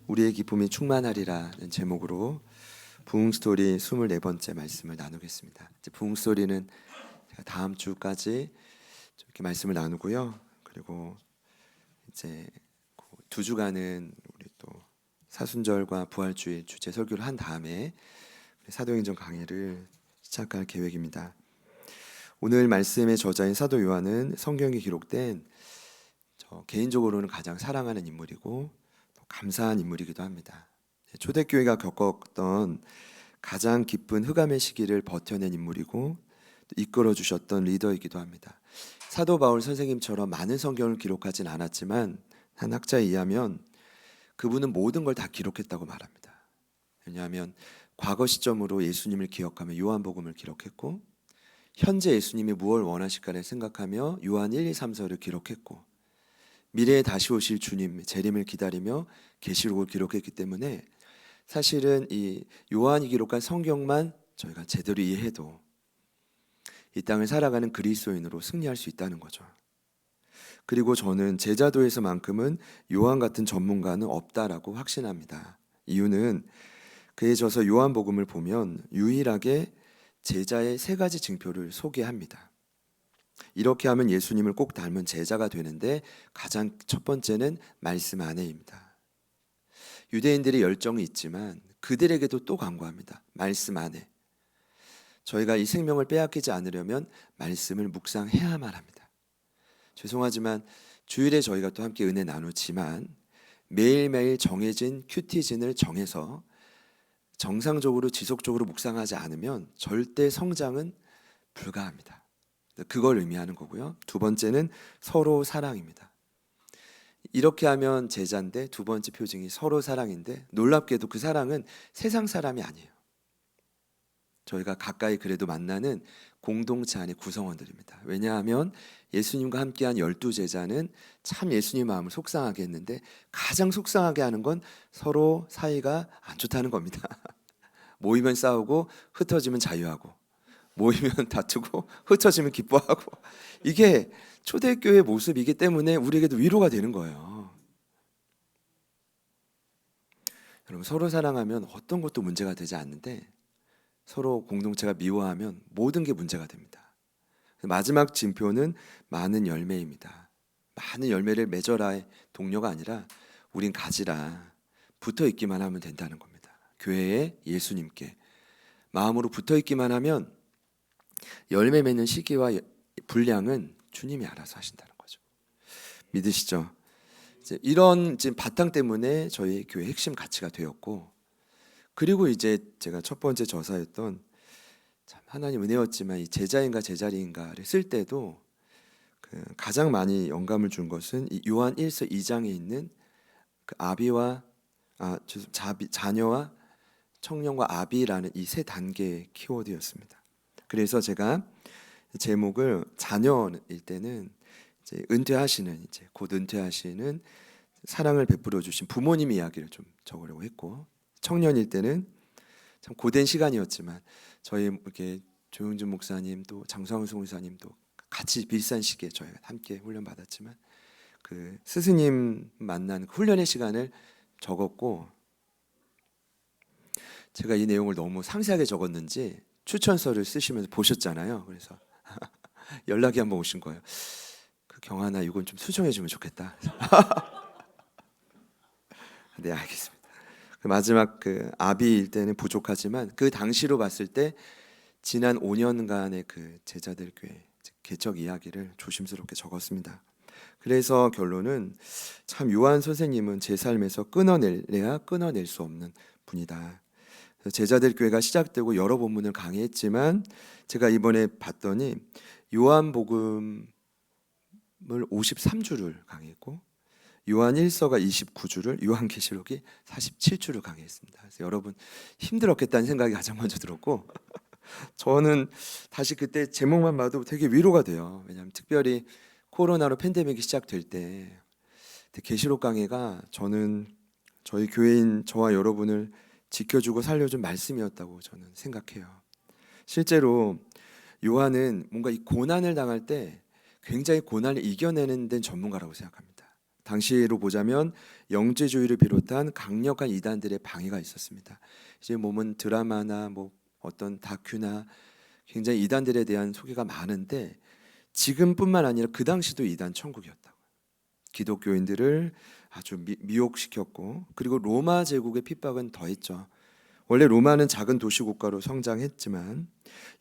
우리의 기쁨이 충만하리라는 제목으로 부흥스토리 24번째 말씀을 나누겠습니다. 이제 부흥스토리는 다음 주까지 이렇게 말씀을 나누고요. 그리고 이제 2주간은 우리 또 사순절과 부활주일 주제 설교를 한 다음에 사도행전 강해를 시작할 계획입니다. 오늘 말씀의 저자인 사도 요한은 성경에 기록된 개인적으로는 가장 사랑하는 인물이고 또 감사한 인물이기도 합니다. 초대교회가 겪었던 가장 기쁜 흑암의 시기를 버텨낸 인물이고 이끌어 주셨던 리더이기도 합니다. 사도 바울 선생님처럼 많은 성경을 기록하진 않았지만 한 학자에 의하면 그분은 모든 걸 다 기록했다고 말합니다. 왜냐하면 과거 시점으로 예수님을 기억하며 요한복음을 기록했고, 현재 예수님이 무엇을 원하실까를 생각하며 요한 1, 2, 3서를 기록했고, 미래에 다시 오실 주님 재림을 기다리며 계시록을 기록했기 때문에 사실은 이 요한이 기록한 성경만 저희가 제대로 이해해도 이 땅을 살아가는 그리스도인으로 승리할 수 있다는 거죠. 그리고 저는 제자도에서만큼은 요한 같은 전문가는 없다라고 확신합니다. 이유는 그에 져서 요한복음을 보면 유일하게 제자의 3가지 징표를 소개합니다. 이렇게 하면 예수님을 꼭 닮은 제자가 되는데 가장 첫 번째는 말씀 안에입니다. 유대인들의 열정이 있지만 그들에게도 또 강구합니다. 말씀 안에. 저희가 이 생명을 빼앗기지 않으려면 말씀을 묵상해야만 합니다. 죄송하지만 주일에 저희가 또 함께 은혜 나누지만 매일매일 정해진 큐티즌을 정해서 정상적으로 지속적으로 묵상하지 않으면 절대 성장은 불가합니다. 그걸 의미하는 거고요. 2번째는 서로 사랑입니다. 이렇게 하면 제자인데 2번째 표징이 서로 사랑인데 놀랍게도 그 사랑은 세상 사람이 아니에요. 저희가 가까이 그래도 만나는 공동체 안의 구성원들입니다. 왜냐하면 예수님과 함께한 12제자는 참 예수님 마음을 속상하게 했는데 가장 속상하게 하는 건 서로 사이가 안 좋다는 겁니다. 모이면 싸우고 흩어지면 자유하고, 모이면 다투고 흩어지면 기뻐하고, 이게 초대교회 모습이기 때문에 우리에게도 위로가 되는 거예요. 여러분, 서로 사랑하면 어떤 것도 문제가 되지 않는데 서로 공동체가 미워하면 모든 게 문제가 됩니다. 마지막 징표는 많은 열매입니다. 많은 열매를 맺어라의 동료가 아니라 우린 가지라, 붙어 있기만 하면 된다는 겁니다. 교회에 예수님께 마음으로 붙어 있기만 하면 열매 맺는 시기와 분량은 주님이 알아서 하신다는 거죠. 믿으시죠? 이제 이런 지금 바탕 때문에 저희 교회 핵심 가치가 되었고, 그리고 이제 제가 첫 번째 저사였던 참 하나님 은혜였지만 이 제자인가 제자리인가를 쓸 때도 가장 많이 영감을 준 것은 이 요한 1서 2장에 있는 그 자녀와 청년과 아비라는 이 3단계의 키워드였습니다. 그래서 제가 제목을 자녀일 때는 이제 은퇴하시는, 이제 곧 은퇴하시는 사랑을 베풀어 주신 부모님 이야기를 좀 적으려고 했고, 청년일 때는 참 고된 시간이었지만 저희 이렇게 조용준 목사님 또 장성훈 목사님도 같이 비슷한 시기에 저희가 함께 훈련 받았지만 그 스승님 만난 훈련의 시간을 적었고, 제가 이 내용을 너무 상세하게 적었는지 추천서를 쓰시면서 보셨잖아요. 그래서 연락이 한번 오신 거예요. 그 경환아, 이건 좀 수정해 주면 좋겠다. 네, 알겠습니다. 그 마지막 그 아비일 때는 부족하지만 그 당시로 봤을 때 지난 5년간의 그 제자들 교회 개척 이야기를 조심스럽게 적었습니다. 그래서 결론은 참 요한 선생님은 제 삶에서 끊어내야 끊어낼 수 없는 분이다. 제자들 교회가 시작되고 여러 본문을 강의했지만 제가 이번에 봤더니 요한복음을 53주를 강의했고 요한 1서가 29주를, 요한계시록이 47주를 강의했습니다. 그래서 여러분 힘들었겠다는 생각이 가장 먼저 들었고 저는 다시 그때 제목만 봐도 되게 위로가 돼요. 왜냐하면 특별히 코로나로 팬데믹이 시작될 때 계시록 강의가 저는 저희 교회인 저와 여러분을 지켜주고 살려준 말씀이었다고 저는 생각해요. 실제로 요한은 뭔가 이 고난을 당할 때 굉장히 고난을 이겨내는 데는 전문가라고 생각합니다. 당시로 보자면 영재주의를 비롯한 강력한 이단들의 방해가 있었습니다. 이제 몸은 드라마나 뭐 어떤 다큐나 굉장히 이단들에 대한 소개가 많은데 지금뿐만 아니라 그 당시도 이단 천국이었다고. 기독교인들을 아주 미혹시켰고, 그리고 로마 제국의 핍박은 더했죠. 원래 로마는 작은 도시 국가로 성장했지만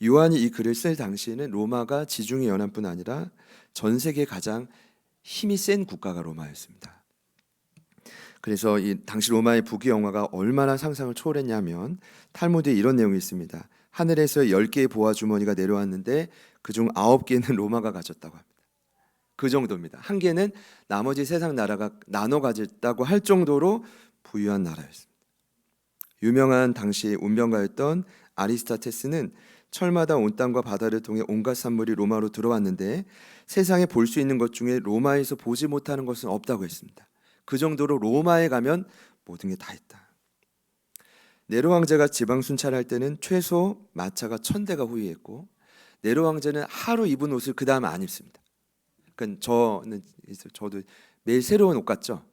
요한이 이 글을 쓸 당시에는 로마가 지중해 연안뿐 아니라 전 세계 가장 힘이 센 국가가 로마였습니다. 그래서 이 당시 로마의 부귀영화가 얼마나 상상을 초월했냐면 탈무드에 이런 내용이 있습니다. 하늘에서 10개의 보화 주머니가 내려왔는데 그중 9개는 로마가 가졌다고 합니다. 그 정도입니다. 한 개는 나머지 세상 나라가 나눠 가졌다고 할 정도로 부유한 나라였습니다. 유명한 당시 운명가였던 아리스타테스는 철마다 온 땅과 바다를 통해 온갖 산물이 로마로 들어왔는데 세상에 볼 수 있는 것 중에 로마에서 보지 못하는 것은 없다고 했습니다. 그 정도로 로마에 가면 모든 게 다 있다. 네로 황제가 지방 순찰할 때는 최소 마차가 1000대가 호위했고 네로 황제는 하루 입은 옷을 그 다음 안 입습니다. 그러니까 저도 매일 새로운 옷 같죠?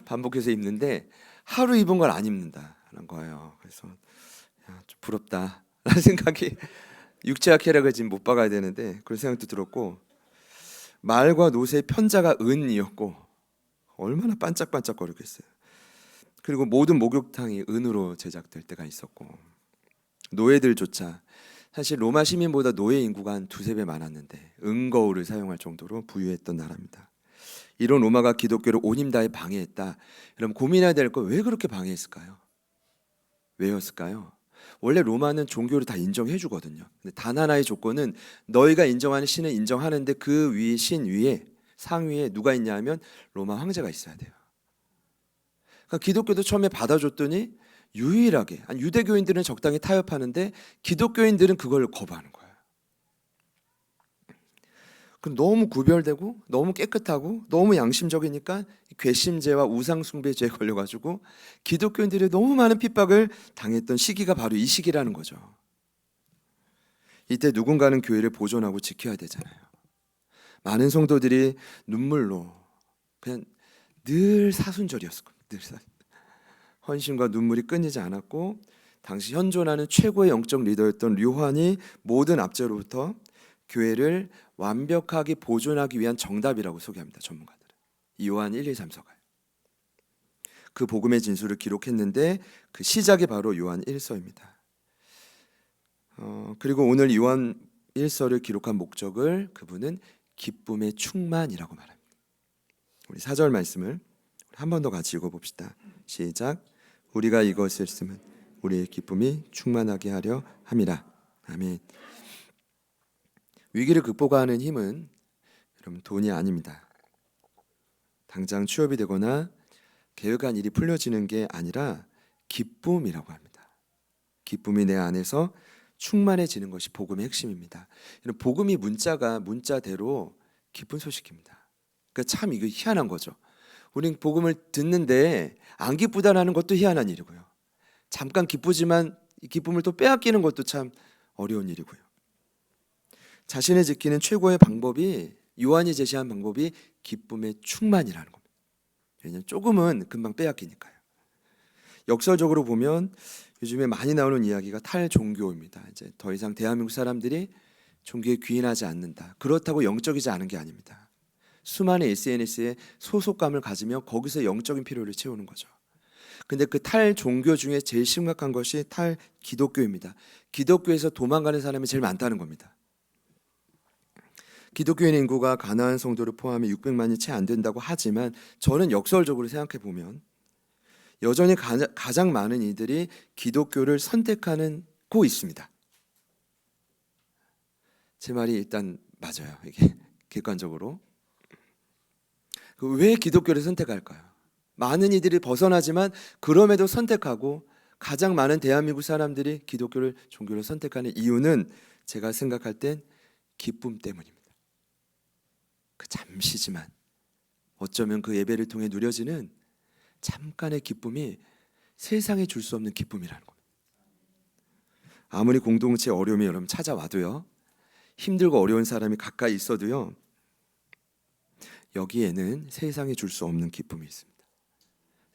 반복해서 입는데 하루 입은 걸 안 입는다는 거예요. 그래서 좀 부럽다라는 생각이, 육체와 쾌락을 지금 못 박아야 되는데 그런 생각도 들었고, 말과 노새 편자가 은이었고 얼마나 반짝반짝거리겠어요. 그리고 모든 목욕탕이 은으로 제작될 때가 있었고, 노예들조차 사실 로마 시민보다 노예 인구가 한 2~3배 많았는데 은거울을 사용할 정도로 부유했던 나라입니다. 이런 로마가 기독교를 온힘다에 방해했다. 여러분 고민해야 될 거, 왜 그렇게 방해했을까요? 왜였을까요? 원래 로마는 종교를 다 인정해 주거든요. 근데 단 하나의 조건은 너희가 인정하는 신을 인정하는데 그 위에 신 위에 상위에 누가 있냐 하면 로마 황제가 있어야 돼요. 그러니까 기독교도 처음에 받아줬더니 유일하게, 유대교인들은 적당히 타협하는데 기독교인들은 그걸 거부하는 거예요. 그럼 너무 구별되고 너무 깨끗하고 너무 양심적이니까 괘씸죄와 우상숭배죄에 걸려가지고 기독교인들이 너무 많은 핍박을 당했던 시기가 바로 이 시기라는 거죠. 이때 누군가는 교회를 보존하고 지켜야 되잖아요. 많은 성도들이 눈물로 그냥 늘 사순절이었을 겁니다. 늘 헌신과 눈물이 끊이지 않았고, 당시 현존하는 최고의 영적 리더였던 류환이 모든 압제로부터 교회를 완벽하게 보존하기 위한 정답이라고 소개합니다. 전문가들은 요한 1, 2, 3서가요. 그 복음의 진수를 기록했는데 그 시작이 바로 요한 1서입니다. 그리고 오늘 요한 1서를 기록한 목적을 그분은 기쁨의 충만이라고 말합니다. 우리 4절 말씀을 한 번 더 같이 읽어봅시다. 시작. 우리가 이것을 쓰면 우리의 기쁨이 충만하게 하려 함이라. 아멘. 위기를 극복하는 힘은 여러분 돈이 아닙니다. 당장 취업이 되거나 계획한 일이 풀려지는 게 아니라 기쁨이라고 합니다. 기쁨이 내 안에서 충만해지는 것이 복음의 핵심입니다. 복음이 문자대로 기쁜 소식입니다. 그러니까 참 이거 희한한 거죠. 우린 복음을 듣는데 안 기쁘다라는 것도 희한한 일이고요. 잠깐 기쁘지만 이 기쁨을 또 빼앗기는 것도 참 어려운 일이고요. 자신을 지키는 최고의 방법이, 요한이 제시한 방법이 기쁨의 충만이라는 겁니다. 왜냐하면 조금은 금방 빼앗기니까요. 역설적으로 보면 요즘에 많이 나오는 이야기가 탈종교입니다. 이제 더 이상 대한민국 사람들이 종교에 귀인하지 않는다. 그렇다고 영적이지 않은 게 아닙니다. 수많은 SNS에 소속감을 가지며 거기서 영적인 필요를 채우는 거죠. 근데 그 탈종교 중에 제일 심각한 것이 탈기독교입니다. 기독교에서 도망가는 사람이 제일 많다는 겁니다. 기독교인 인구가 가나안 성도를 포함해 600만이 채 안 된다고 하지만 저는 역설적으로 생각해 보면 여전히 가장 많은 이들이 기독교를 선택하고 있습니다. 제 말이 일단 맞아요. 이게 객관적으로. 왜 기독교를 선택할까요? 많은 이들이 벗어나지만 그럼에도 선택하고 가장 많은 대한민국 사람들이 기독교를 종교를 선택하는 이유는 제가 생각할 땐 기쁨 때문입니다. 그 잠시지만 어쩌면 그 예배를 통해 누려지는 잠깐의 기쁨이 세상에 줄 수 없는 기쁨이라는 겁니다. 아무리 공동체 어려움이 여러분 찾아와도요, 힘들고 어려운 사람이 가까이 있어도요, 여기에는 세상이 줄 수 없는 기쁨이 있습니다.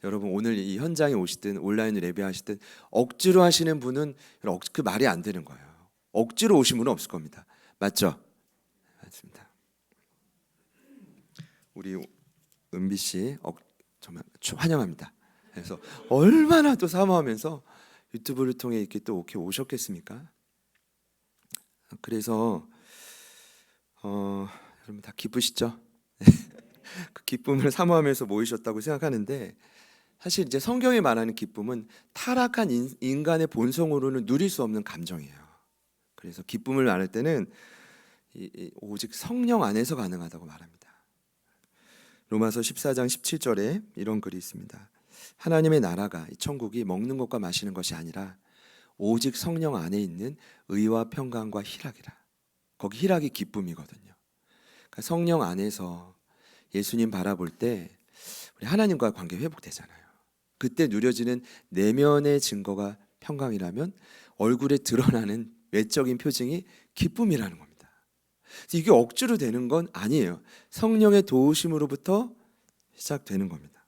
여러분 오늘 이 현장에 오시든 온라인으로 예배하시든 억지로 하시는 분은 그 말이 안 되는 거예요. 억지로 오신 분은 없을 겁니다. 맞죠? 맞습니다. 우리 은비 씨 정말 환영합니다. 그래서 얼마나 또 사모하면서 유튜브를 통해 이렇게 또 오셨겠습니까? 그래서 여러분 다 기쁘시죠? 그 기쁨을 사모하면서 모이셨다고 생각하는데 사실 이제 성경이 말하는 기쁨은 타락한 인간의 본성으로는 누릴 수 없는 감정이에요. 그래서 기쁨을 말할 때는 오직 성령 안에서 가능하다고 말합니다. 로마서 14장 17절에 이런 글이 있습니다. 하나님의 나라가 이 천국이 먹는 것과 마시는 것이 아니라 오직 성령 안에 있는 의와 평강과 희락이라. 거기 희락이 기쁨이거든요. 그러니까 성령 안에서 예수님 바라볼 때 우리 하나님과 관계 회복되잖아요. 그때 누려지는 내면의 증거가 평강이라면 얼굴에 드러나는 외적인 표징이 기쁨이라는 겁니다. 이게 억지로 되는 건 아니에요. 성령의 도우심으로부터 시작되는 겁니다.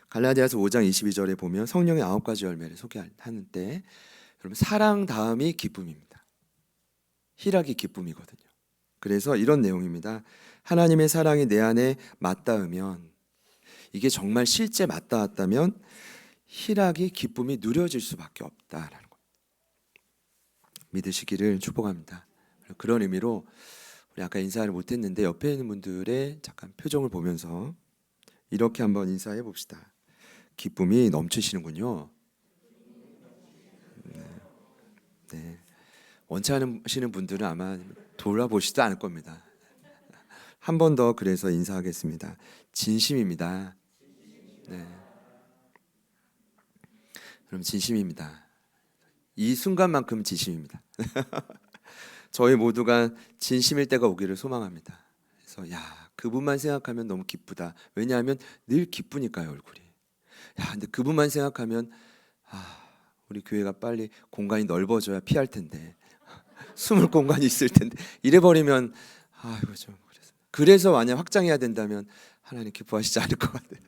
갈라디아서 5장 22절에 보면 성령의 9가지 열매를 소개하는 때 여러분 사랑 다음이 기쁨입니다. 희락이 기쁨이거든요. 그래서 이런 내용입니다. 하나님의 사랑이 내 안에 맞닿으면 이게 정말 실제 맞닿았다면 희락이 기쁨이 누려질 수밖에 없다라는 겁니다. 믿으시기를 축복합니다. 그런 의미로 우리 아까 인사를 못했는데 옆에 있는 분들의 잠깐 표정을 보면서 이렇게 한번 인사해 봅시다. 기쁨이 넘치시는군요. 네. 원치 않으시는 분들은 아마 돌아보시지도 않을 겁니다. 한 번 더 그래서 인사하겠습니다. 진심입니다. 네. 그럼 진심입니다. 이 순간만큼 진심입니다. 저희 모두가 진심일 때가 오기를 소망합니다. 그래서 그분만 생각하면 너무 기쁘다. 왜냐하면 늘 기쁘니까요, 얼굴이. 근데 그분만 생각하면 우리 교회가 빨리 공간이 넓어져야 피할 텐데 숨을 공간이 있을 텐데 이래 버리면 이거 좀 그래서 만약 확장해야 된다면 하나님 기뻐하시지 않을 것 같아요.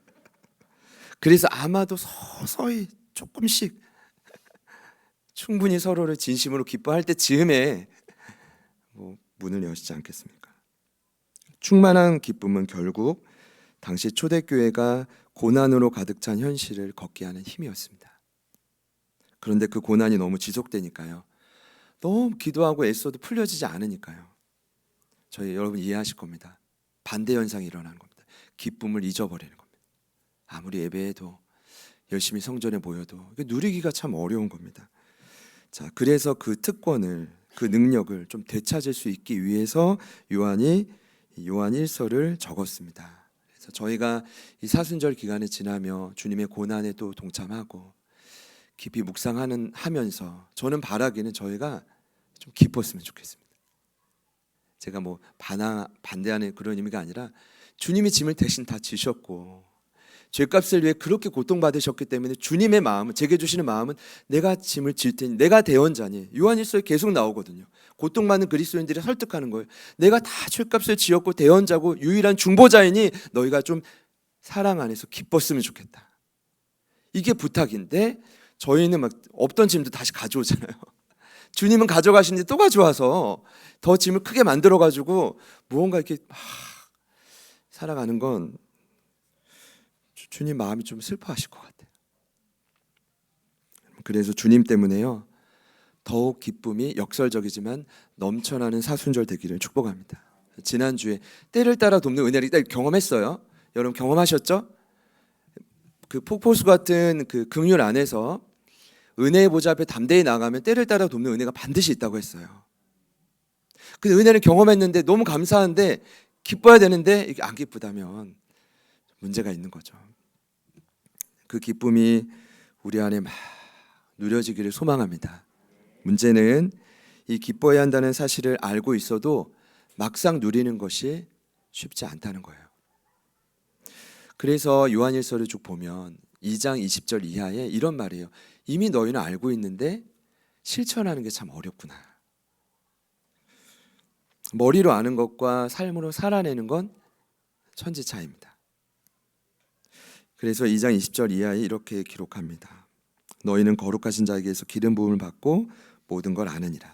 그래서 아마도 서서히 조금씩 충분히 서로를 진심으로 기뻐할 때쯤에 문을 여시지 않겠습니까? 충만한 기쁨은 결국 당시 초대교회가 고난으로 가득 찬 현실을 걷게 하는 힘이었습니다. 그런데 그 고난이 너무 지속되니까요. 너무 기도하고 애써도 풀려지지 않으니까요. 여러분 이해하실 겁니다. 반대 현상이 일어나는 겁니다. 기쁨을 잊어버리는 겁니다. 아무리 예배해도 열심히 성전에 모여도 누리기가 참 어려운 겁니다. 자, 그래서 그 특권을 그 능력을 좀 되찾을 수 있기 위해서 요한이 요한 1서를 적었습니다. 그래서 저희가 이 사순절 기간을 지나며 주님의 고난에 또 동참하고 깊이 묵상하면서 저는 바라기는 저희가 좀 기뻤으면 좋겠습니다. 제가 반대하는 그런 의미가 아니라 주님이 짐을 대신 다 지셨고 죄값을 위해 그렇게 고통받으셨기 때문에 주님의 마음은, 제게 주시는 마음은 내가 짐을 질 테니 내가 대언자니. 요한일서에 계속 나오거든요. 고통받는 그리스도인들이 설득하는 거예요. 내가 다 죄값을 지었고 대언자고 유일한 중보자이니 너희가 좀 사랑 안에서 기뻤으면 좋겠다. 이게 부탁인데 저희는 없던 짐도 다시 가져오잖아요. 주님은 가져가시는데 또 가져와서 더 짐을 크게 만들어가지고 무언가 이렇게 살아가는 건 주님 마음이 좀 슬퍼하실 것 같아요. 그래서 주님 때문에요 더욱 기쁨이 역설적이지만 넘쳐나는 사순절 되기를 축복합니다. 지난주에 때를 따라 돕는 은혜를 경험했어요. 여러분 경험하셨죠? 그 폭포수 같은 그 긍휼 안에서 은혜의 보좌 앞에 담대히 나가면 때를 따라 돕는 은혜가 반드시 있다고 했어요. 그 은혜를 경험했는데 너무 감사한데 기뻐야 되는데 이게 안 기쁘다면 문제가 있는 거죠. 그 기쁨이 우리 안에 막 누려지기를 소망합니다. 문제는 이 기뻐해야 한다는 사실을 알고 있어도 막상 누리는 것이 쉽지 않다는 거예요. 그래서 요한일서를 쭉 보면 2장 20절 이하에 이런 말이에요. 이미 너희는 알고 있는데 실천하는 게 참 어렵구나. 머리로 아는 것과 삶으로 살아내는 건 천지 차이입니다. 그래서 2장 20절 이하에 이렇게 기록합니다. 너희는 거룩하신 자에게서 기름 부음을 받고 모든 걸 아느니라.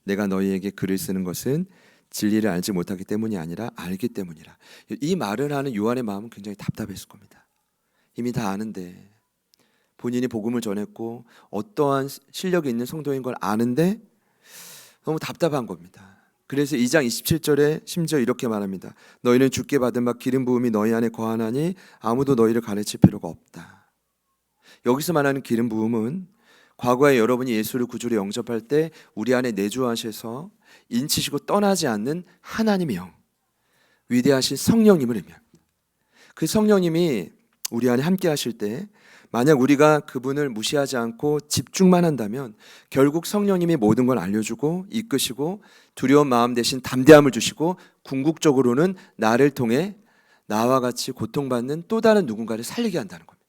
내가 너희에게 글을 쓰는 것은 진리를 알지 못하기 때문이 아니라 알기 때문이라. 이 말을 하는 요한의 마음은 굉장히 답답했을 겁니다. 이미 다 아는데, 본인이 복음을 전했고 어떠한 실력이 있는 성도인 걸 아는데 너무 답답한 겁니다. 그래서 2장 27절에 심지어 이렇게 말합니다. 너희는 주께 받은 바 기름 부음이 너희 안에 거하나니 아무도 너희를 가르칠 필요가 없다. 여기서 말하는 기름 부음은 과거에 여러분이 예수를 구주로 영접할 때 우리 안에 내주하셔서 인치시고 떠나지 않는 하나님의 영, 위대하신 성령님을 의미합니다. 그 성령님이 우리 안에 함께 하실 때 만약 우리가 그분을 무시하지 않고 집중만 한다면 결국 성령님이 모든 걸 알려주고 이끄시고 두려운 마음 대신 담대함을 주시고 궁극적으로는 나를 통해 나와 같이 고통받는 또 다른 누군가를 살리게 한다는 겁니다.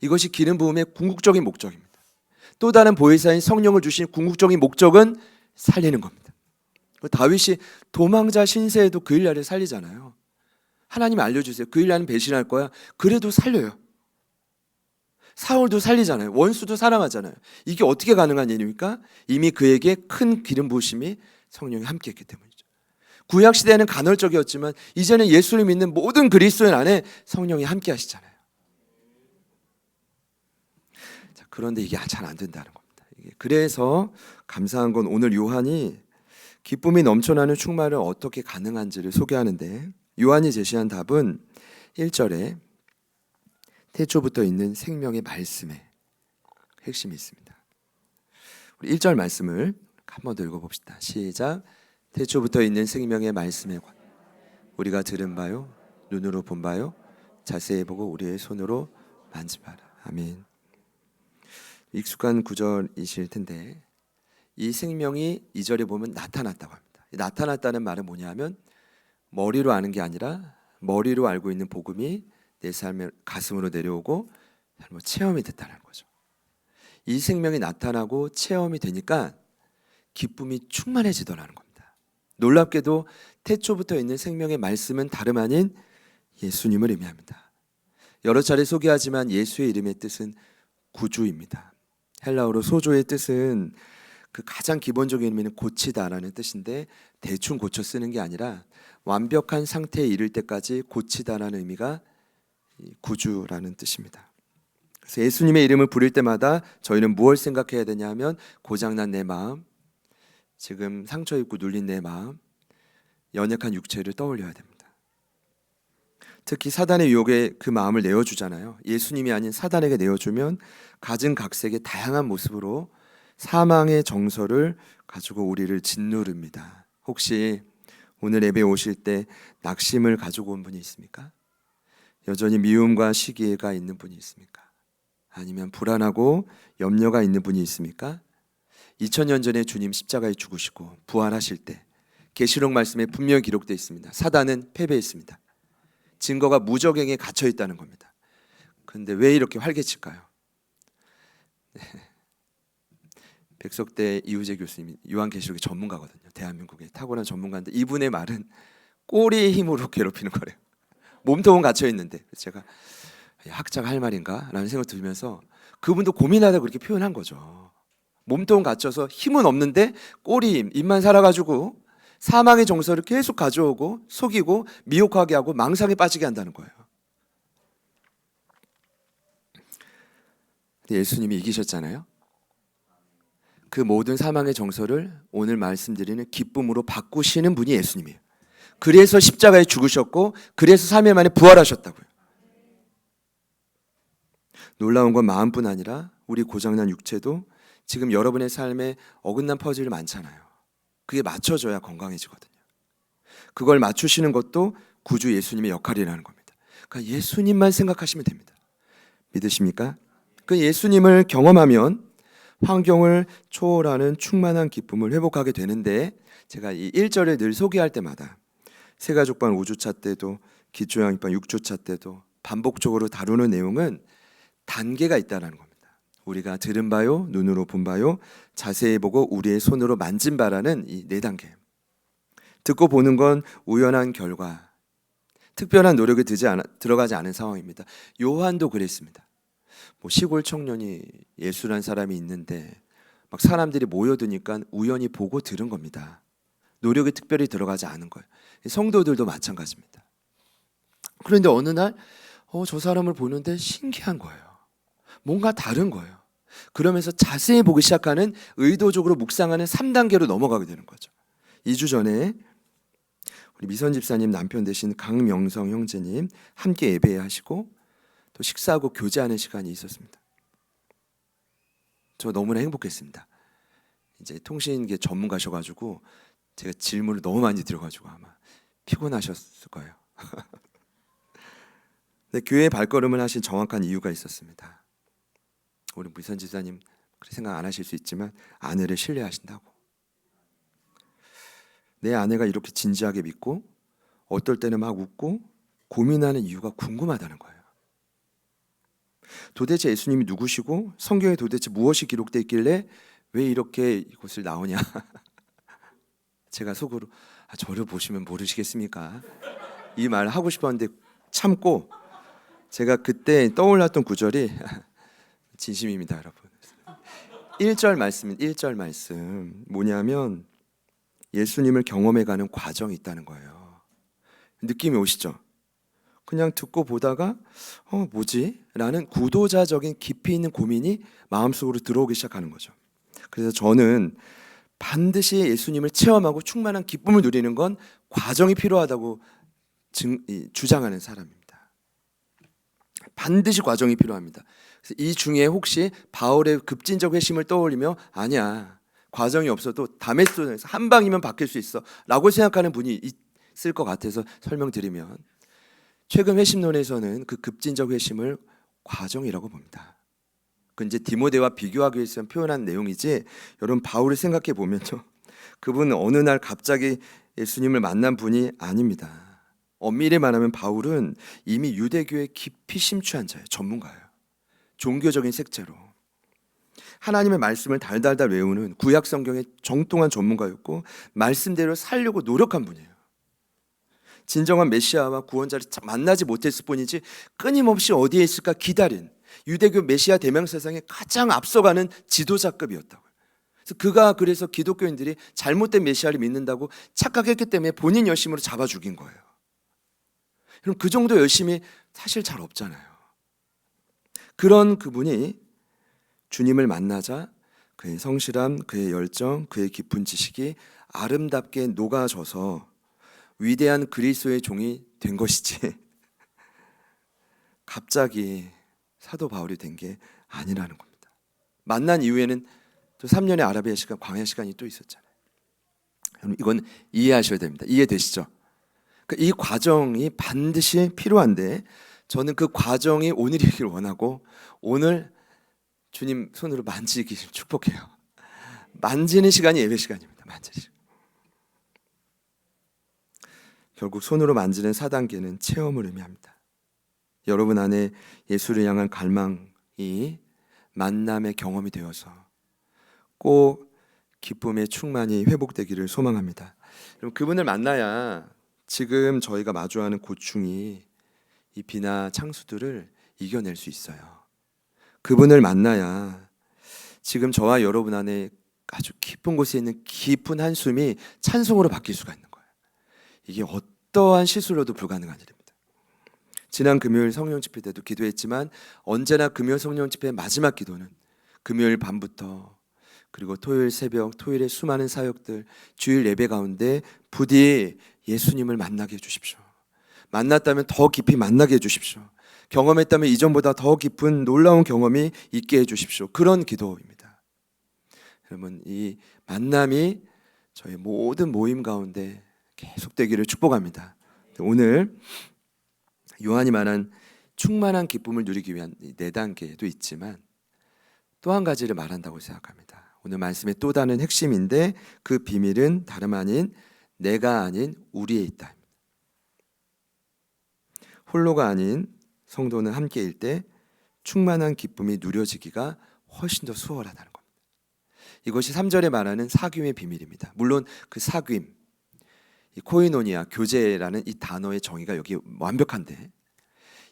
이것이 기름 부음의 궁극적인 목적입니다. 또 다른 보혜사인 성령을 주신 궁극적인 목적은 살리는 겁니다. 다윗이 도망자 신세에도 그 일날에 살리잖아요. 하나님 알려주세요. 그 일날은 배신할 거야. 그래도 살려요. 사울도 살리잖아요. 원수도 사랑하잖아요. 이게 어떻게 가능한 일입니까? 이미 그에게 큰 기름 부으심이 성령이 함께했기 때문이죠. 구약 시대는 간헐적이었지만 이제는 예수를 믿는 모든 그리스도인 안에 성령이 함께하시잖아요. 자, 그런데 이게 잘 안 된다는 겁니다. 그래서 감사한 건 오늘 요한이 기쁨이 넘쳐나는 충만을 어떻게 가능한지를 소개하는데, 요한이 제시한 답은 1절에 태초부터 있는 생명의 말씀에 핵심이 있습니다. 우리 1절 말씀을 한 번 더 읽어봅시다. 시작. 태초부터 있는 생명의 말씀에 우리가 들은 바요 눈으로 본 바요 자세히 보고 우리의 손으로 만지봐라. 아멘. 익숙한 구절이실 텐데 이 생명이 2절에 보면 나타났다고 합니다. 나타났다는 말은 뭐냐면 머리로 아는 게 아니라 머리로 알고 있는 복음이 내 삶의 가슴으로 내려오고 체험이 됐다는 거죠. 이 생명이 나타나고 체험이 되니까 기쁨이 충만해지더라는 겁니다. 놀랍게도 태초부터 있는 생명의 말씀은 다름 아닌 예수님을 의미합니다. 여러 차례 소개하지만 예수의 이름의 뜻은 구주입니다. 헬라어로 소조의 뜻은 그 가장 기본적인 의미는 고치다라는 뜻인데 대충 고쳐 쓰는 게 아니라 완벽한 상태에 이를 때까지 고치다라는 의미가 구주라는 뜻입니다. 그래서 예수님의 이름을 부를 때마다 저희는 무엇을 생각해야 되냐 하면 고장난 내 마음, 지금 상처 입고 눌린 내 마음, 연약한 육체를 떠올려야 됩니다. 특히 사단의 유혹에 그 마음을 내어주잖아요. 예수님이 아닌 사단에게 내어주면 가증각색의 다양한 모습으로 사망의 정서를 가지고 우리를 짓누릅니다. 혹시 오늘 예배 오실 때 낙심을 가지고 온 분이 있습니까? 여전히 미움과 시기가 있는 분이 있습니까? 아니면 불안하고 염려가 있는 분이 있습니까? 2000년 전에 주님 십자가에 죽으시고 부활하실 때 계시록 말씀에 분명히 기록되어 있습니다. 사단은 패배했습니다. 증거가 무적행에 갇혀 있다는 겁니다. 그런데 왜 이렇게 활개칠까요? 백석대 이우재 교수님, 요한계시록의 전문가거든요. 대한민국의 탁월한 전문가인데 이분의 말은 꼬리의 힘으로 괴롭히는 거래요. 몸통은 갇혀 있는데. 제가 학자가 할 말인가? 라는 생각이 들면서 그분도 고민하다 그렇게 표현한 거죠. 몸통은 갇혀서 힘은 없는데 꼬리 힘, 입만 살아가지고 사망의 정서를 계속 가져오고 속이고 미혹하게 하고 망상에 빠지게 한다는 거예요. 근데 예수님이 이기셨잖아요. 그 모든 사망의 정서를 오늘 말씀드리는 기쁨으로 바꾸시는 분이 예수님이에요. 그래서 십자가에 죽으셨고 그래서 3일 만에 부활하셨다고요. 놀라운 건 마음뿐 아니라 우리 고장난 육체도 지금 여러분의 삶에 어긋난 퍼즐이 많잖아요. 그게 맞춰져야 건강해지거든요. 그걸 맞추시는 것도 구주 예수님의 역할이라는 겁니다. 그러니까 예수님만 생각하시면 됩니다. 믿으십니까? 그 예수님을 경험하면 환경을 초월하는 충만한 기쁨을 회복하게 되는데, 제가 이 1절을 늘 소개할 때마다 새가족반 5주차 때도 기초양육반 6주차 때도 반복적으로 다루는 내용은 단계가 있다는 겁니다. 우리가 들은 바요, 눈으로 본 바요, 자세히 보고 우리의 손으로 만진 바라는 이 4단계. 듣고 보는 건 우연한 결과, 특별한 노력이 들어가지 않은 상황입니다. 요한도 그랬습니다. 뭐 시골 청년이 예수란 사람이 있는데 막 사람들이 모여드니까 우연히 보고 들은 겁니다. 노력이 특별히 들어가지 않은 거예요. 성도들도 마찬가지입니다. 그런데 어느 날 저 사람을 보는데 신기한 거예요. 뭔가 다른 거예요. 그러면서 자세히 보기 시작하는, 의도적으로 묵상하는 3단계로 넘어가게 되는 거죠. 2주 전에 우리 미선 집사님 남편 되신 강명성 형제님 함께 예배하시고 또 식사하고 교제하는 시간이 있었습니다. 저 너무나 행복했습니다. 이제 통신계 전문가셔가지고 제가 질문을 너무 많이 드려가지고 아마 피곤하셨을 거예요. 근데 교회에 발걸음을 하신 정확한 이유가 있었습니다. 우리 미선 집사님 그렇게 생각 안 하실 수 있지만 아내를 신뢰하신다고. 내 아내가 이렇게 진지하게 믿고 어떨 때는 막 웃고 고민하는 이유가 궁금하다는 거예요. 도대체 예수님이 누구시고 성경에 도대체 무엇이 기록되어 있길래 왜 이렇게 이곳을 나오냐. 제가 속으로 저를 보시면 모르시겠습니까? 이 말 하고 싶었는데 참고, 제가 그때 떠올랐던 구절이 진심입니다, 여러분. 1절 말씀 뭐냐면 예수님을 경험해가는 과정이 있다는 거예요. 느낌이 오시죠? 그냥 듣고 보다가 뭐지? 라는 구도자적인 깊이 있는 고민이 마음속으로 들어오기 시작하는 거죠. 그래서 저는 반드시 예수님을 체험하고 충만한 기쁨을 누리는 건 과정이 필요하다고 주장하는 사람입니다. 반드시 과정이 필요합니다. 그래서 이 중에 혹시 바울의 급진적 회심을 떠올리며 아니야, 과정이 없어도 다메섹에서 한 방이면 바뀔 수 있어 라고 생각하는 분이 있을 것 같아서 설명드리면, 최근 회심론에서는 그 급진적 회심을 과정이라고 봅니다. 그 이제 디모데와 비교하기 위해서 표현한 내용이지, 여러분 바울을 생각해 보면요, 그분은 어느 날 갑자기 예수님을 만난 분이 아닙니다. 엄밀히 말하면 바울은 이미 유대교에 깊이 심취한 자예요. 전문가예요. 종교적인 색채로 하나님의 말씀을 달달달 외우는 구약 성경의 정통한 전문가였고 말씀대로 살려고 노력한 분이에요. 진정한 메시아와 구원자를 만나지 못했을 뿐이지 끊임없이 어디에 있을까 기다린 유대교 메시아 대명사상에 가장 앞서가는 지도자급이었다고요. 그래서 기독교인들이 잘못된 메시아를 믿는다고 착각했기 때문에 본인 열심으로 잡아 죽인 거예요. 그럼 그 정도 열심이 사실 잘 없잖아요. 그런 그분이 주님을 만나자 그의 성실함, 그의 열정, 그의 깊은 지식이 아름답게 녹아져서 위대한 그리스도의 종이 된 것이지 갑자기 사도 바울이 된 게 아니라는 겁니다. 만난 이후에는 또 3년의 아라비아 시간, 광야 시간이 또 있었잖아요. 여러분 이건 이해하셔야 됩니다. 이해되시죠? 이 과정이 반드시 필요한데 저는 그 과정이 오늘이길 원하고 오늘 주님 손으로 만지기를 축복해요. 만지는 시간이 예배 시간입니다. 만지는 시간. 결국 손으로 만지는 4단계는 체험을 의미합니다. 여러분 안에 예수를 향한 갈망이 만남의 경험이 되어서 꼭 기쁨의 충만이 회복되기를 소망합니다. 그럼 그분을 만나야 지금 저희가 마주하는 고충이 이 비나 창수들을 이겨낼 수 있어요. 그분을 만나야 지금 저와 여러분 안에 아주 깊은 곳에 있는 깊은 한숨이 찬송으로 바뀔 수가 있는 거예요. 이게 어떠한 시술로도 불가능한 일입니다. 지난 금요일 성령 집회 때도 기도했지만 언제나 금요일 성령 집회의 마지막 기도는 금요일 밤부터 그리고 토요일 새벽, 토요일의 수많은 사역들, 주일 예배 가운데 부디 예수님을 만나게 해주십시오. 만났다면 더 깊이 만나게 해주십시오. 경험했다면 이전보다 더 깊은 놀라운 경험이 있게 해주십시오. 그런 기도입니다. 여러분 이 만남이 저희 모든 모임 가운데 계속되기를 축복합니다. 오늘 요한이 말한 충만한 기쁨을 누리기 위한 4단계도 있지만 또 한 가지를 말한다고 생각합니다. 오늘 말씀의 또 다른 핵심인데 그 비밀은 다름 아닌 내가 아닌 우리에 있다. 홀로가 아닌 성도는 함께일 때 충만한 기쁨이 누려지기가 훨씬 더 수월하다는 겁니다. 이것이 3절에 말하는 사귐의 비밀입니다. 물론 그 사귐, 이 코이노니아, 교제라는 이 단어의 정의가 여기 완벽한데,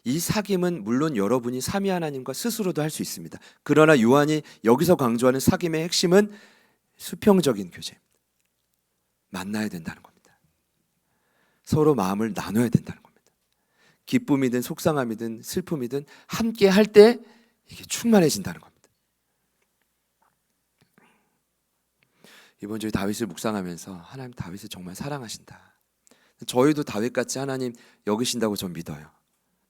이 사귐은 물론 여러분이 삼위 하나님과 스스로도 할 수 있습니다. 그러나 요한이 여기서 강조하는 사귐의 핵심은 수평적인 교제입니다. 만나야 된다는 겁니다. 서로 마음을 나눠야 된다는 겁니다. 기쁨이든 속상함이든 슬픔이든 함께 할 때 이게 충만해진다는 겁니다. 이번 주에 다윗을 묵상하면서 하나님 다윗을 정말 사랑하신다. 저희도 다윗같이 하나님 여기신다고 전 믿어요.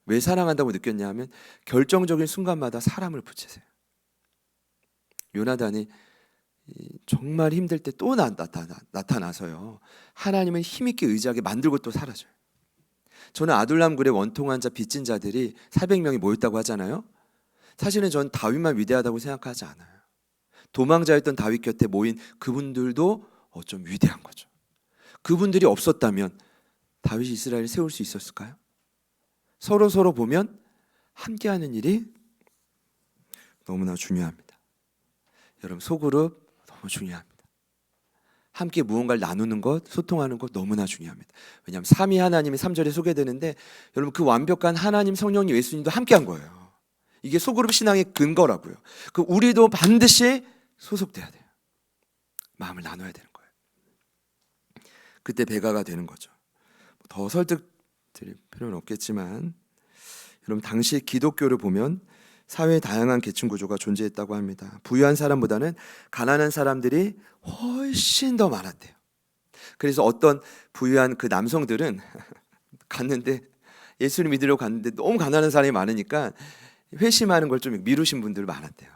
왜 사랑한다고 느꼈냐 하면 결정적인 순간마다 사람을 붙이세요. 요나단이 정말 힘들 때 또 나타나서요, 하나님을 힘있게 의지하게 만들고 또 사라져요. 저는 아둘람굴에 원통한 자 빚진 자들이 400명이 모였다고 하잖아요. 사실은 전 다윗만 위대하다고 생각하지 않아요. 도망자였던 다윗 곁에 모인 그분들도 좀 위대한 거죠. 그분들이 없었다면 다윗이 이스라엘을 세울 수 있었을까요? 서로 보면 함께하는 일이 너무나 중요합니다. 여러분, 소그룹 너무 중요합니다. 함께 무언가를 나누는 것, 소통하는 것 너무나 중요합니다. 왜냐하면 삼위 하나님이 3절에 소개되는데, 여러분 그 완벽한 하나님, 성령님, 예수님도 함께한 거예요. 이게 소그룹 신앙의 근거라고요. 그 우리도 반드시 소속돼야 돼요. 마음을 나눠야 되는 거예요. 그때 배가가 되는 거죠. 더 설득드릴 필요는 없겠지만, 여러분 당시 기독교를 보면 사회에 다양한 계층 구조가 존재했다고 합니다. 부유한 사람보다는 가난한 사람들이 훨씬 더 많았대요. 그래서 어떤 부유한 그 남성들은 갔는데, 예수를 믿으려고 갔는데 너무 가난한 사람이 많으니까 회심하는 걸 좀 미루신 분들 많았대요.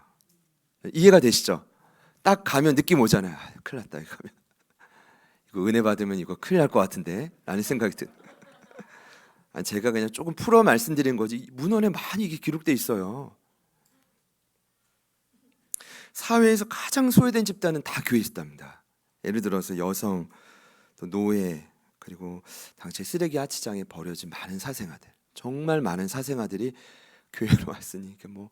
이해가 되시죠? 딱 가면 느낌 오잖아요. 큰일 났다, 이거 가면. 이거 은혜 받으면 이거 큰일 날 것 같은데 라는 생각이 든. 제가 그냥 조금 풀어 말씀드린 거지, 문헌에 많이 이게 기록돼 있어요. 사회에서 가장 소외된 집단은 다 교회에 있답니다. 예를 들어서 여성, 또 노예, 그리고 당시 쓰레기 하치장에 버려진 많은 사생아들, 정말 많은 사생아들이 교회로 왔으니 이게 뭐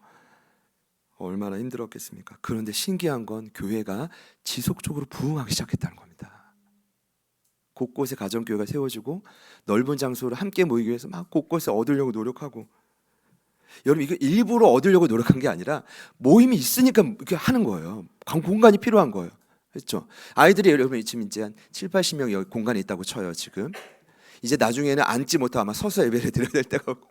얼마나 힘들었겠습니까? 그런데 신기한 건 교회가 지속적으로 부흥하기 시작했다는 겁니다. 곳곳에 가정교회가 세워지고 넓은 장소를 함께 모이기 위해서 막 곳곳에 얻으려고 노력하고, 여러분 이거 일부러 얻으려고 노력한 게 아니라 모임이 있으니까 이렇게 하는 거예요. 공간이 필요한 거예요. 그렇죠? 아이들이 여러분 지금 이제 한 7, 80명 여기 공간에 있다고 쳐요. 지금 이제 나중에는 앉지 못하고 아마 서서 예배를 드려야 될 때가 오고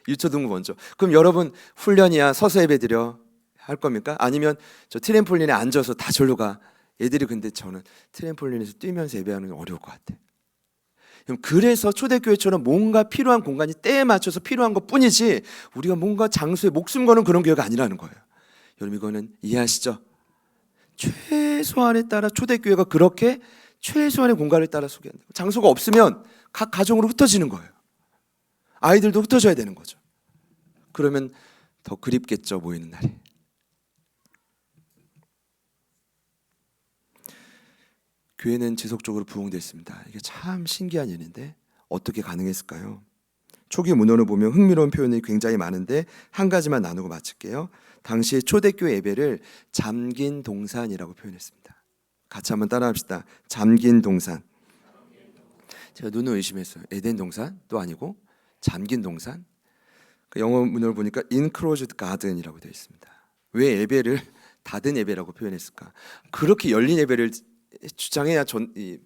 유초등부 먼저. 그럼 여러분 훈련이야 서서 예배 드려 할 겁니까? 아니면 저 트램폴린에 앉아서 다 절로 가? 애들이 근데 저는 트램폴린에서 뛰면서 예배하는 게 어려울 것 같아. 그래서 초대교회처럼 뭔가 필요한 공간이 때에 맞춰서 필요한 것 뿐이지, 우리가 뭔가 장소에 목숨 거는 그런 교회가 아니라는 거예요. 여러분 이거는 이해하시죠? 최소한에 따라 초대교회가 그렇게 최소한의 공간을 따라 소개한다. 장소가 없으면 각 가정으로 흩어지는 거예요. 아이들도 흩어져야 되는 거죠. 그러면 더 그립겠죠, 모이는 날이. 교회는 지속적으로 부흥됐습니다. 이게 참 신기한 일인데 어떻게 가능했을까요? 초기 문헌을 보면 흥미로운 표현이 굉장히 많은데 한 가지만 나누고 마칠게요. 당시 초대교회 예배를 잠긴 동산이라고 표현했습니다. 같이 한번 따라합시다. 잠긴 동산. 제가 눈을 의심했어요. 에덴 동산도 아니고 잠긴 동산. 그 영어 문헌을 보니까 enclosed garden이라고 되어 있습니다. 왜 예배를 닫은 예배라고 표현했을까? 그렇게 열린 예배를 주장해야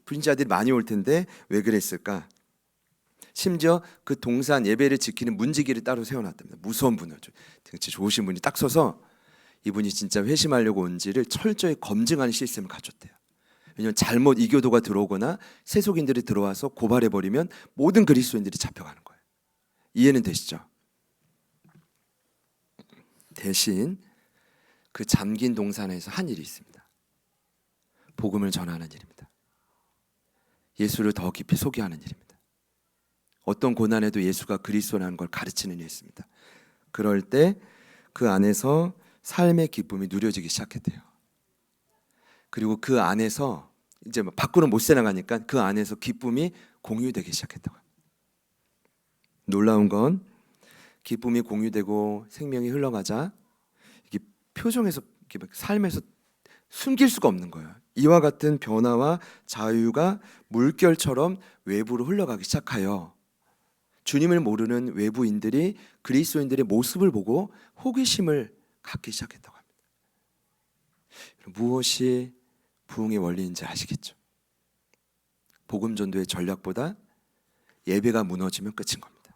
불신자들이 많이 올 텐데 왜 그랬을까? 심지어 그 동산 예배를 지키는 문지기를 따로 세워놨답니다. 무서운 분을, 등치 좋으신 분이 딱 서서 이분이 진짜 회심하려고 온지를 철저히 검증하는 시스템을 갖췄대요. 왜냐하면 잘못 이교도가 들어오거나 세속인들이 들어와서 고발해버리면 모든 그리스도인들이 잡혀가는 거예요. 이해는 되시죠? 대신 그 잠긴 동산에서 한 일이 있습니다. 복음을 전하는 일입니다. 예수를 더 깊이 소개하는 일입니다. 어떤 고난에도 예수가 그리스도라는 걸 가르치는 일이었습니다. 그럴 때 그 안에서 삶의 기쁨이 누려지기 시작했대요. 그리고 그 안에서 이제 밖으로 못 새나가니까 그 안에서 기쁨이 공유되기 시작했다고. 놀라운 건 기쁨이 공유되고 생명이 흘러가자 이게 표정에서, 삶에서 숨길 수가 없는 거예요. 이와 같은 변화와 자유가 물결처럼 외부로 흘러가기 시작하여 주님을 모르는 외부인들이 그리스도인들의 모습을 보고 호기심을 갖기 시작했다고 합니다. 무엇이 부흥의 원리인지 아시겠죠? 복음 전도의 전략보다 예배가 무너지면 끝인 겁니다.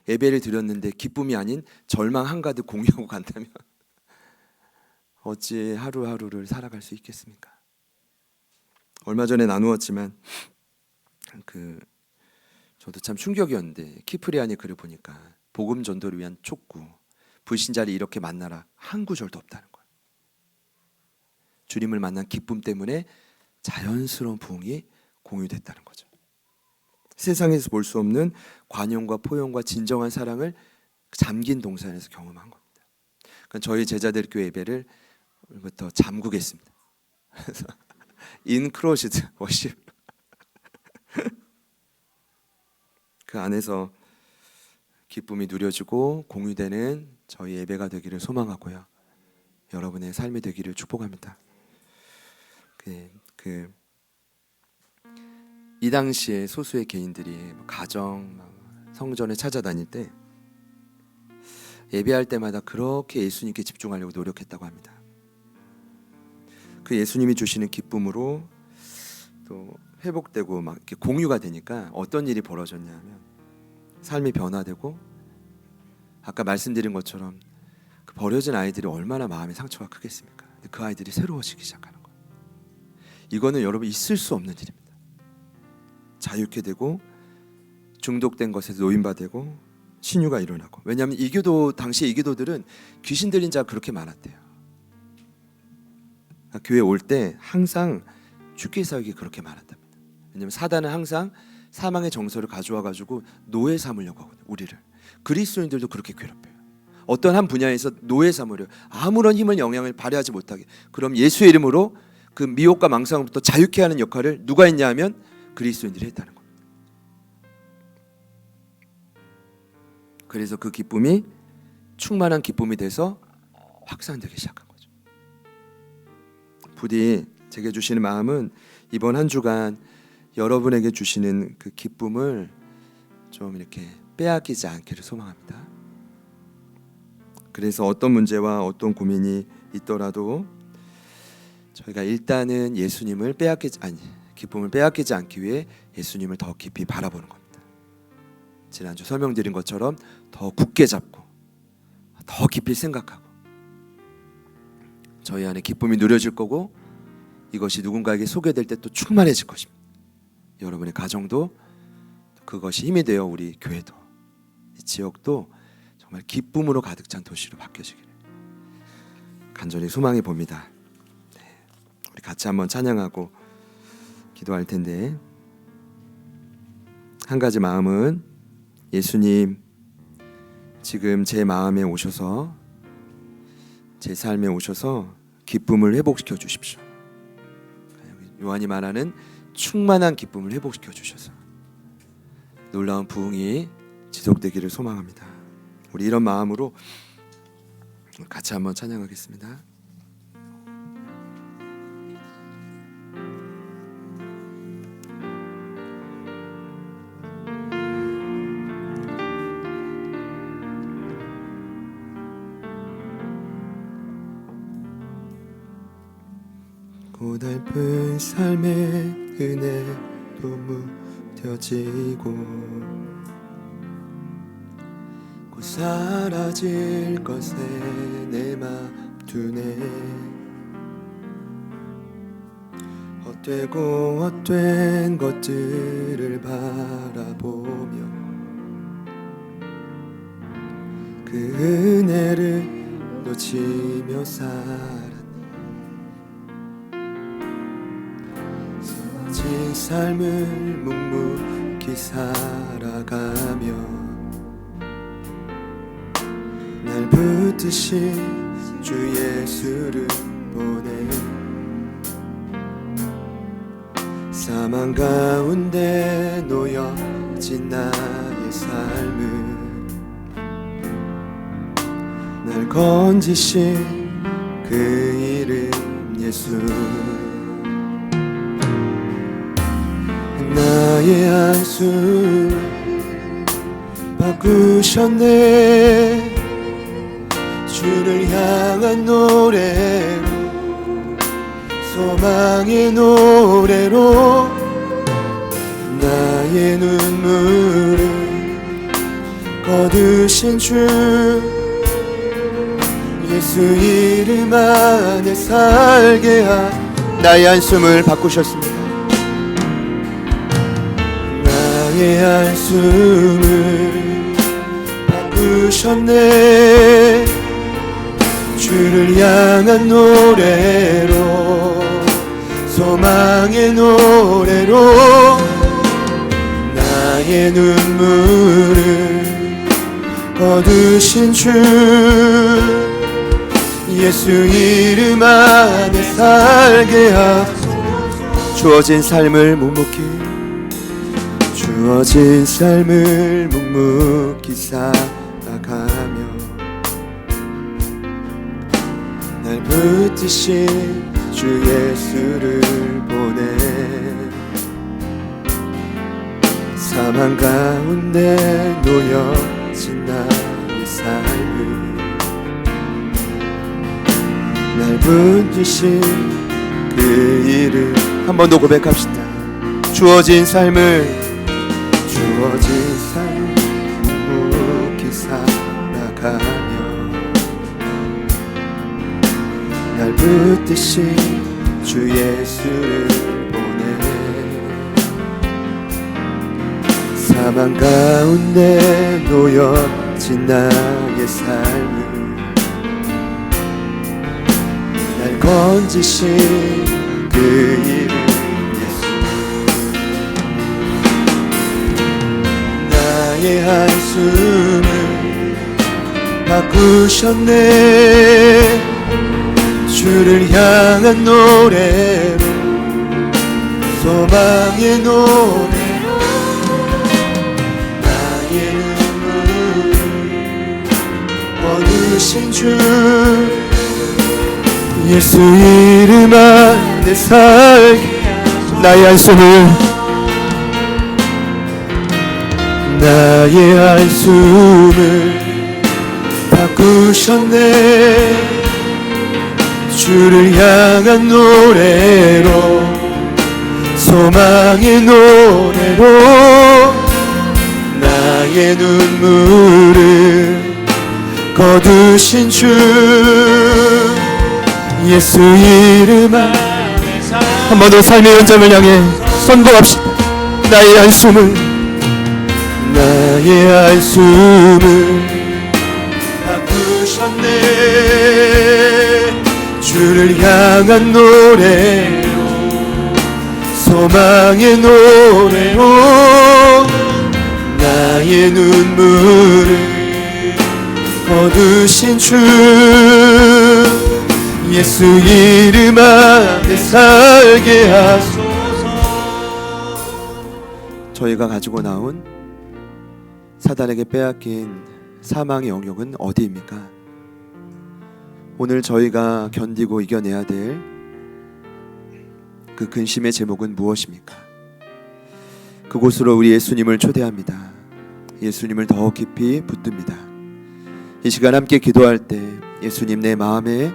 예배를 드렸는데 기쁨이 아닌 절망 한가득 공유하고 간다면 어찌 하루하루를 살아갈 수 있겠습니까? 얼마 전에 나누었지만 저도 참 충격이었는데 키프리안의 글을 보니까 복음 전도를 위한 촉구, 불신자를 이렇게 만나라 한 구절도 없다는 거예요. 주님을 만난 기쁨 때문에 자연스러운 부흥이 공유됐다는 거죠. 세상에서 볼 수 없는 관용과 포용과 진정한 사랑을 잠긴 동산에서 경험한 겁니다. 그러니까 저희 제자들 교회 예배를 오늘부터 잠그겠습니다. 그래서 인크로시드 워십 그 안에서 기쁨이 누려지고 공유되는 저희 예배가 되기를 소망하고요. 여러분의 삶이 되기를 축복합니다. 이 당시에 소수의 개인들이 가정, 성전을 찾아다닐 때 예배할 때마다 그렇게 예수님께 집중하려고 노력했다고 합니다. 그 예수님이 주시는 기쁨으로 또 회복되고 막 이렇게 공유가 되니까 어떤 일이 벌어졌냐면 삶이 변화되고 아까 말씀드린 것처럼 그 버려진 아이들이 얼마나 마음의 상처가 크겠습니까? 근데 그 아이들이 새로워지기 시작하는 거예요. 이거는 여러분 있을 수 없는 일입니다. 자유케 되고 중독된 것에서 노인바되고 신유가 일어나고. 왜냐하면 당시 이교도들은 귀신 들린 자가 그렇게 많았대요. 그러니까 교회 올 때 항상 죽게 사역이 그렇게 많았답니다. 왜냐하면 사단은 항상 사망의 정서를 가져와 가지고 노예 삼으려고 하거든요. 우리를. 그리스도인들도 그렇게 괴롭혀요. 어떤 한 분야에서 노예 삼으려 아무런 힘을 영향을 발휘하지 못하게. 그럼 예수의 이름으로 그 미혹과 망상으로부터 자유케 하는 역할을 누가 했냐 하면 그리스도인들이 했다는 겁니다. 그래서 그 기쁨이 충만한 기쁨이 돼서 확산되기 시작한 거죠. 부디 제게 주시는 마음은 이번 한 주간 여러분에게 주시는 그 기쁨을 좀 이렇게 빼앗기지 않기를 소망합니다. 그래서 어떤 문제와 어떤 고민이 있더라도 저희가 일단은 기쁨을 빼앗기지 않기 위해 예수님을 더 깊이 바라보는 겁니다. 지난주 설명드린 것처럼 더 굳게 잡고 더 깊이 생각하고 저희 안에 기쁨이 누려질 거고 이것이 누군가에게 소개될 때 또 충만해질 것입니다. 여러분의 가정도 그것이 힘이 되어 우리 교회도 이 지역도 정말 기쁨으로 가득 찬 도시로 바뀌어지기를 간절히 소망해 봅니다. 우리 같이 한번 찬양하고 기도할 텐데 한 가지 마음은 예수님 지금 제 마음에 오셔서 제 삶에 오셔서 기쁨을 회복시켜 주십시오. 요한이 말하는 충만한 기쁨을 회복시켜 주셔서 놀라운 부흥이 지속되기를 소망합니다. 우리 이런 마음으로 같이 한번 찬양하겠습니다. 고달픈 삶의 은혜도 무뎌지고 곧 사라질 것에 내 맘 두네. 헛되고 헛된 것들을 바라보며 그 은혜를 놓치며 살았네. 진 삶을 묵묵히 살아가며 날 붙드신 주 예수를 보내 사망 가운데 놓여진 나의 삶을 날 건지신 그 이름 예수. 나의 한숨 바꾸셨네. 주를 향한 노래로, 소망의 노래로 나의 눈물을 거두신 주 예수 이름 안에 살게 하. 나의 한숨을 바꾸셨습니다. 나의 한숨을 바꾸셨네. 주를 향한 노래로, 소망의 노래로 나의 눈물을 거두신 주 예수 이름 안에 살게 하소서. 주어진 삶을 묵묵히, 주어진 삶을 묵묵히 살아가며 날 붙드신 주 예수를 보내. 사망 가운데 놓여진 나의 삶을 날 붙드신 그 이름. 한 번 더 고백합시다. 주어진 삶을, 주어진 삶을 묵묵히 살아가며 날 붙드신 주 예수를 보내. 사망 가운데 놓여진 나의 삶을 날 건지신 그 이름 예수. 나의 한숨을 바꾸셨네. 주를 향한 노래로, 소망의 노래로 나의 눈물을 거두신 주 예수 이름 안에 살게. 나의 한숨을, 나의 한숨을 바꾸셨네. 주를 향한 노래로, 소망의 노래로 나의 눈물을 거두신 주 예수 이름 안에. 한 번 더 삶의 현장을 향해 선고합시다. 나의 한숨을, 나의 한숨을 바꾸셨네. 주를 향한 노래로, 소망의 노래로 나의 눈물을 거두신 주 예수 이름 안에 살게 하소서. 저희가 가지고 나온 사단에게 빼앗긴 사망의 영역은 어디입니까? 오늘 저희가 견디고 이겨내야 될 그 근심의 제목은 무엇입니까? 그곳으로 우리 예수님을 초대합니다. 예수님을 더 깊이 붙듭니다. 이 시간 함께 기도할 때 예수님, 내 마음에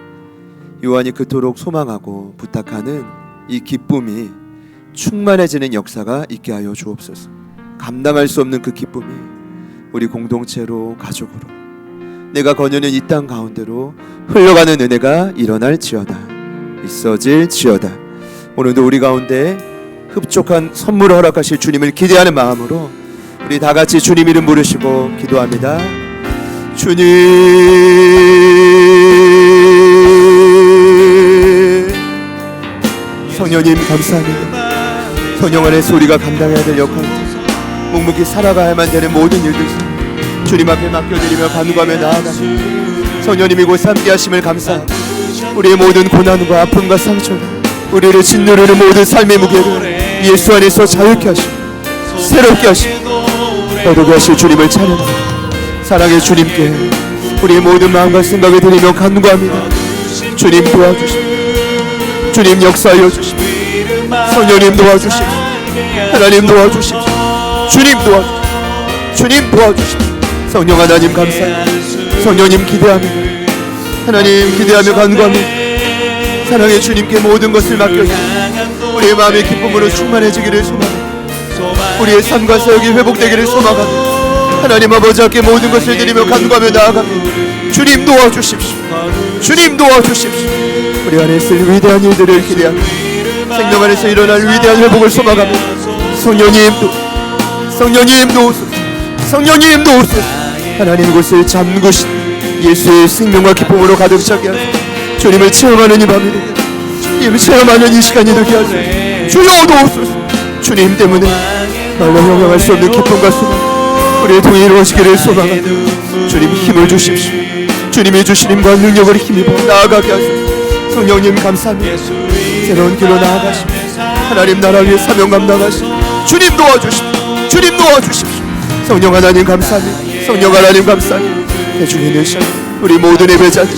요한이 그토록 소망하고 부탁하는 이 기쁨이 충만해지는 역사가 있게 하여 주옵소서. 감당할 수 없는 그 기쁨이 우리 공동체로, 가족으로, 내가 거느는 이 땅 가운데로 흘러가는 은혜가 일어날지어다, 있어질지어다. 오늘도 우리 가운데 흡족한 선물을 허락하실 주님을 기대하는 마음으로 우리 다 같이 주님 이름 부르시고 기도합니다. 주님, 성령님 감사합니다. 성령 안의 소리가 감당해야 될 역할, 묵묵히 살아가야만 되는 모든 일들 주님 앞에 맡겨드리며 간구하며 나아가십니다. 성령님이 곧 함께 하심을 감사합니다. 우리의 모든 고난과 아픔과 상처, 우리를 짓누르는 모든 삶의 무게를 예수 안에서 자유케 하시고 새롭게 하시고 거룩히 하실 주님을 찬양합니다. 사랑의 주님께 우리의 모든 마음과 생각을 드리며 간구합니다. 주님 도와주시고, 주님 역사하여 주시고, 성령님 도와주시고, 하나님 도와주십시오. 주님 도와주십시오. 주님 도와주십시오. 성령 하나님 감사합니다. 성령님 기대합니다. 하나님 기대하며 간구합니다. 사랑의 주님께 모든 것을 맡겨드립니다. 우리의 마음의 기쁨으로 충만해지기를 소망합니다. 우리의 삶과 사역이 회복되기를 소망합니다. 하나님 아버지 앞에 모든 것을 드리며 간구하며 나아갑니다. 주님 도와주십시오. 주님 도와주십시오. 우리 안에 있을 위대한 일들을 기대합니다. 생명 안에서 일어날 위대한 회복을 소망합니다. 성령님도 오소서. 성령님도 오소서. 하나님 이곳을 잠그신 예수의 생명과 기쁨으로 가득 차게 하소서. 주님을 체험하는 이 밤이 되게 하소서. 주님을 체험하는 이 시간이 되게 하소서. 주여도 오소서. 주님 때문에 말로 형용할 수 없는 기쁨과 소망 우리의 통이 이루어지기를 소망합니다. 주님 힘을 주십시오. 주님이 주신 힘과 능력을 힘입어 나아가게 하소서. 성령님 감사합니다. 새로운 길로 나아가시고 하나님 나라 위에 사명 감당하시고 주님 도와주십시오. 주님 도와주십시오. 성령 하나님 감사합니다. 성령 하나님 감사합니다. 대중에 있는 시간 우리 모든 예배자들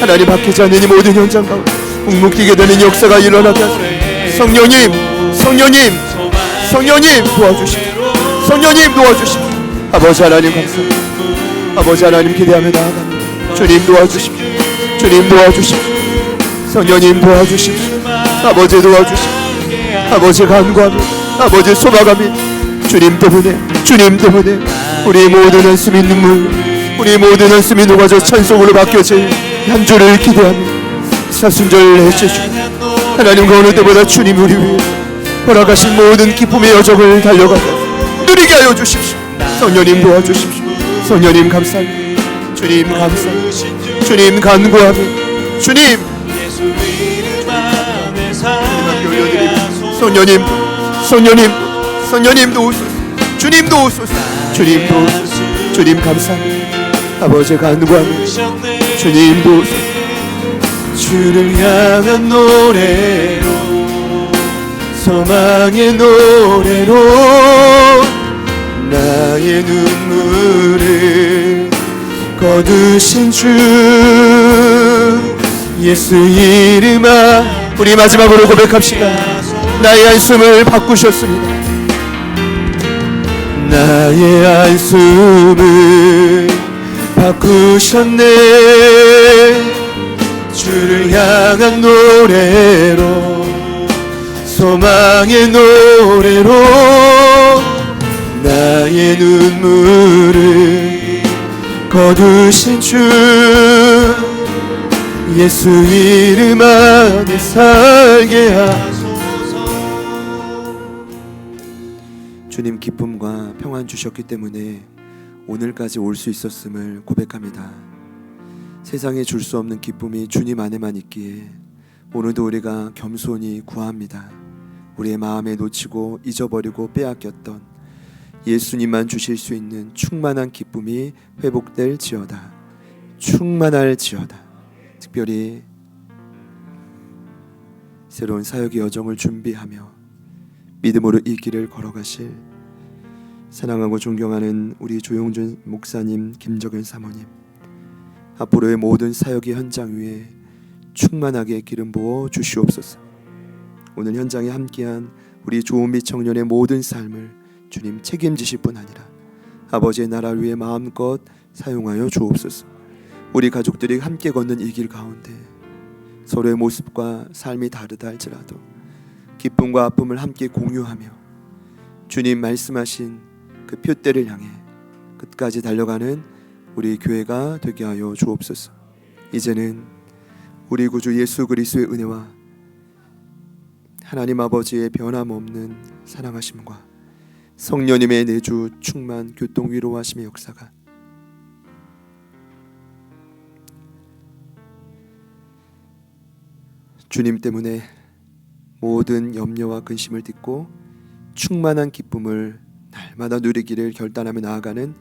하나님 박히지 않는 이 모든 현장 가운데 묵묵히게 되는 역사가 일어나게 하소서. 성령님 도와주십시오. 성령님 도와주십시오. 아버지 하나님 감사합니다. 아버지 하나님 기대하며 나아갑니다. 주님 도와주십시오. 주님 도와주십시오. 성령님 도와주십시오. 아버지 도와주십시오. 아버지 간구하며 아버지 소망하며 주님 때문에 우리의 모든 한숨이 눈물 우리의 모든 한숨이 녹아져 찬송으로 바뀌어질 한 주를 기대하며 사순절 넷째 주 하나님 그 어느 때보다 주님 우리 위해 허락하신 모든 기쁨의 여정을 달려가게 누리게 하여 주십시오. 성령님 도와주십시오. 성령님 감사합니다. 주님 감사합니다. 주님 간구하며 주님 성령님도 오소서. 주님도 오소서. 주님 감사합니다. 아버지 간구하며 주님도 오소서. 주를 향한 노래로 소망의 노래로 나의 눈물을 거두신 주 예수 이름아 우리 마지막으로 고백합시다. 나의 한숨을 바꾸셨습니다. 나의 한숨을 바꾸셨네. 주를 향한 노래로 소망의 노래로 나의 눈물을 거두신 주 예수 이름 안에 살게 하소서. 주님 기쁨과 평안 주셨기 때문에 오늘까지 올 수 있었음을 고백합니다. 세상에 줄 수 없는 기쁨이 주님 안에만 있기에 오늘도 우리가 겸손히 구합니다. 우리의 마음에 놓치고 잊어버리고 빼앗겼던 예수님만 주실 수 있는 충만한 기쁨이 회복될지어다. 충만할지어다. 특별히 새로운 사역의 여정을 준비하며 믿음으로 이 길을 걸어가실 사랑하고 존경하는 우리 조용준 목사님, 김정현 사모님, 앞으로의 모든 사역의 현장 위에 충만하게 기름 부어 주시옵소서. 오늘 현장에 함께한 우리 조은비 청년의 모든 삶을 주님 책임지실 뿐 아니라 아버지의 나라를 위해 마음껏 사용하여 주옵소서. 우리 가족들이 함께 걷는 이 길 가운데 서로의 모습과 삶이 다르다 할지라도 기쁨과 아픔을 함께 공유하며 주님 말씀하신 그 표대를 향해 끝까지 달려가는 우리 교회가 되게 하여 주옵소서. 이제는 우리 구주 예수 그리스도의 은혜와 하나님 아버지의 변함없는 사랑하심과 성령님의 내주 충만 교통 위로하심의 역사가 주님 때문에 모든 염려와 근심을 딛고 충만한 기쁨을 날마다 누리기를 결단하며 나아가는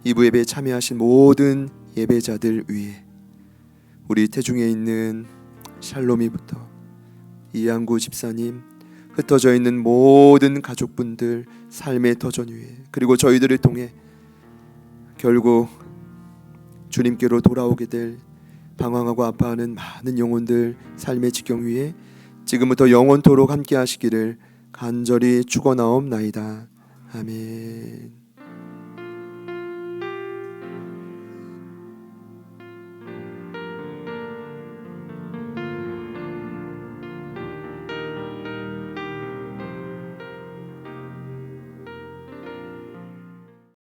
이부 예배에 참여하신 모든 예배자들 위에 우리 태중에 있는 샬롬이부터 이양구 집사님, 흩어져 있는 모든 가족분들 삶의 터전 위에, 그리고 저희들을 통해 결국 주님께로 돌아오게 될 방황하고 아파하는 많은 영혼들 삶의 지경 위에 지금부터 영원토록 함께 하시기를 간절히 죽어나옵나이다. 아멘.